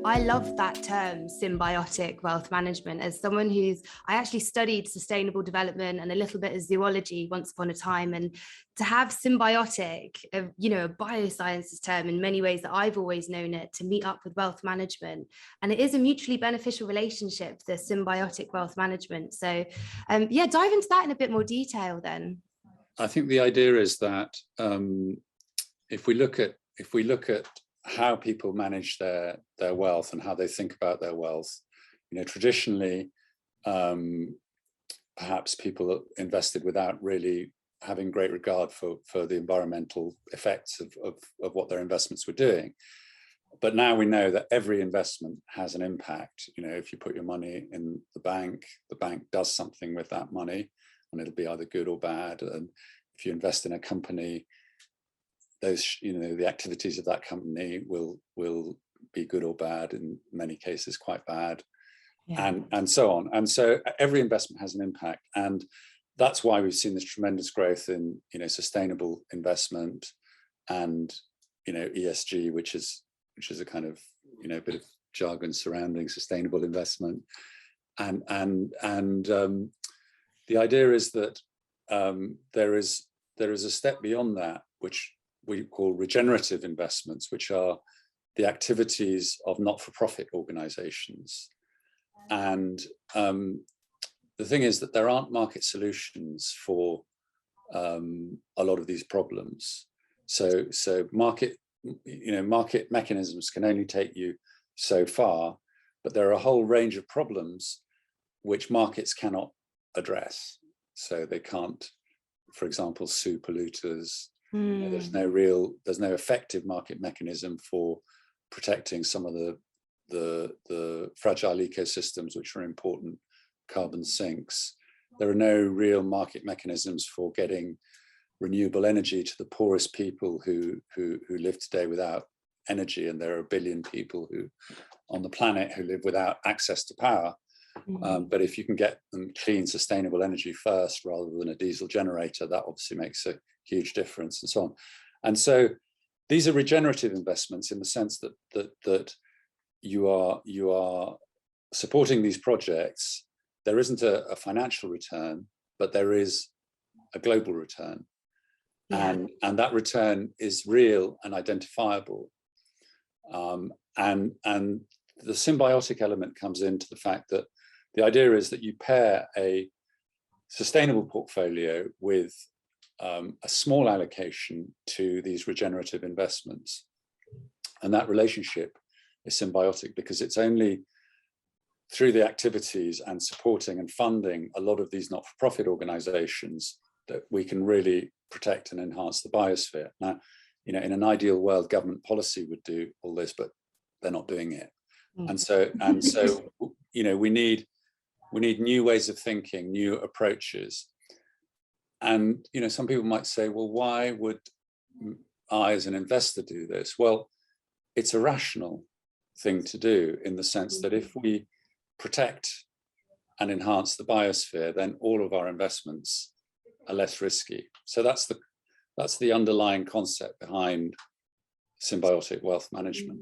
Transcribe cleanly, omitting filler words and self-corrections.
I love that term, symbiotic wealth management. As someone I actually studied sustainable development and a little bit of zoology once upon a time. And to have symbiotic, a biosciences term in many ways that I've always known it, to meet up with wealth management. And it is a mutually beneficial relationship, the symbiotic wealth management. So dive into that in a bit more detail then. I think the idea is that if we look at how people manage their wealth and how they think about their wealth, traditionally, perhaps people invested without really having great regard for the environmental effects of what their investments were doing. But now we know that every investment has an impact. If you put your money in the bank does something with that money, and it'll be either good or bad. And if you invest in a company, those, the activities of that company will be good or bad, in many cases quite bad, and so on. And so every investment has an impact, and that's why we've seen this tremendous growth in sustainable investment and ESG, which is a kind of bit of jargon surrounding sustainable investment, and the idea is that there is a step beyond that, which we call regenerative investments, which are the activities of not-for-profit organizations. And the thing is that there aren't market solutions for a lot of these problems. So market mechanisms can only take you so far, but there are a whole range of problems which markets cannot address. So they can't, for example, sue polluters. There's no effective market mechanism for protecting some of the fragile ecosystems which are important carbon sinks. There are no real market mechanisms for getting renewable energy to the poorest people who live today without energy, and there are 1 billion people on the planet who live without access to power. But if you can get them clean, sustainable energy first, rather than a diesel generator, that obviously makes a huge difference, and so on. And so these are regenerative investments in the sense that you are supporting these projects. There isn't a financial return, but there is a global return, and that return is real and identifiable. And the symbiotic element comes into the fact that the idea is that you pair a sustainable portfolio with a small allocation to these regenerative investments. And that relationship is symbiotic because it's only through the activities and supporting and funding a lot of these not-for-profit organizations that we can really protect and enhance the biosphere. Now, in an ideal world, government policy would do all this, but they're not doing it. And so we need new ways of thinking, new approaches. And some people might say, well, why would I as an investor do this? Well, it's a rational thing to do, in the sense that if we protect and enhance the biosphere, then all of our investments are less risky. So that's the underlying concept behind symbiotic wealth management.